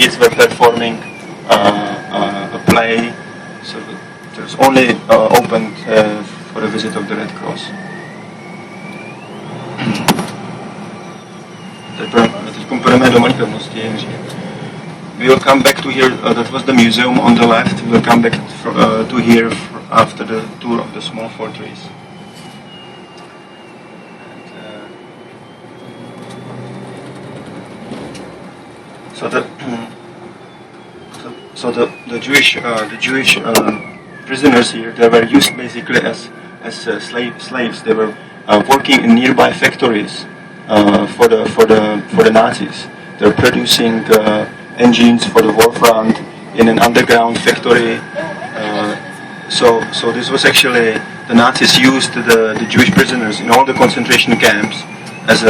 kids were performing a play, so it was only opened for a visit of the Red Cross. We will come back to here, that was the museum on the left. We will come back to here after the tour of the small fortress. The Jewish prisoners here, they were used basically as slaves. They were working in nearby factories for the Nazis. They were producing engines for the war front in an underground factory. So this was actually, the Nazis used the Jewish prisoners in all the concentration camps as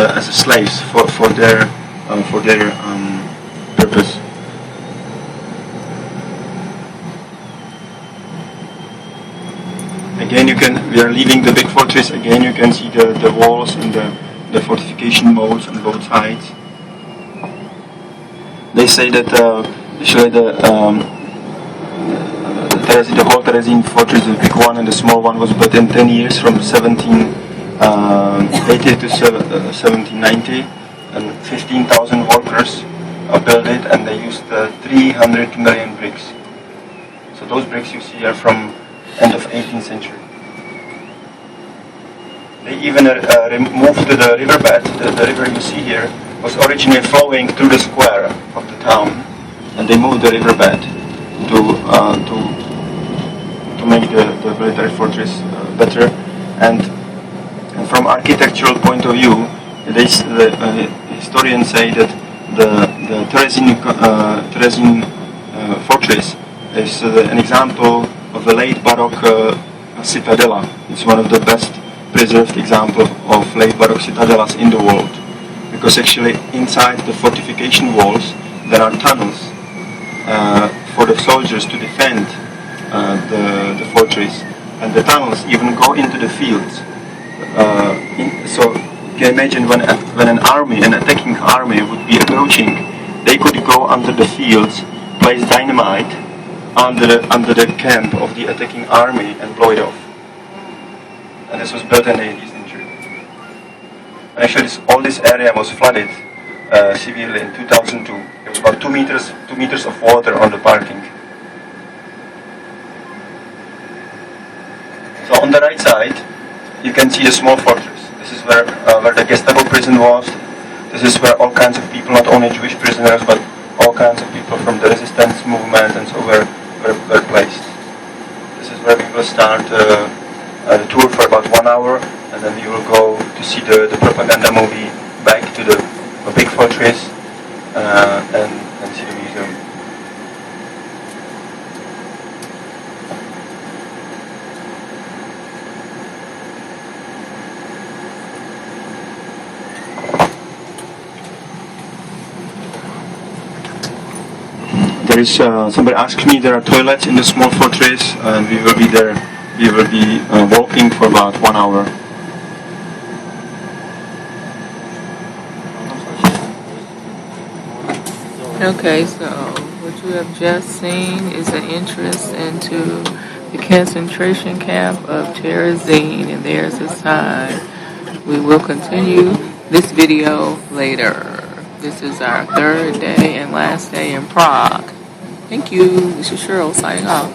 slaves for their purpose. Again, we are leaving the big fortress. Again, you can see the walls and the fortification moats on both sides. They say that actually the whole Terezin fortress, the big one and the small one, was built in 10 years, from 1780 to 1790, and 15,000 workers built it, and they used 300 million bricks. So those bricks you see are from end of 18th century. They even moved to the riverbed. The river you see here was originally flowing through the square of the town, and they moved the riverbed to make the military fortress better. And from architectural point of view, the historians say that the Terezin fortress is an example of a late Baroque citadella. It's one of the best preserved examples of late Baroque citadellas in the world, because actually inside the fortification walls there are tunnels for the soldiers to defend the fortress, and the tunnels even go into the fields. So you can imagine when an attacking army would be approaching, they could go under the fields, place dynamite under the camp of the attacking army and blow it off. And this was built in the 18th century. Actually, all this area was flooded severely in 2002. There was about 2 meters of water on the parking. So on the right side, you can see the small fortress. This is where the Gestapo prison was. This is where all kinds of people, not only Jewish prisoners, but all kinds of people from the resistance movement and so were placed. This is where we will start the tour for about 1 hour, and then we will go to see the propaganda movie, back to the big fortress, and see the museum. There is somebody asked me, there are toilets in the small fortress, and we will be there. We will be walking for about 1 hour. Okay, so what you have just seen is an entrance into the concentration camp of Terezin, and there's a sign. We will continue this video later. This is our third day and last day in Prague. Thank you. This is Cheryl signing off.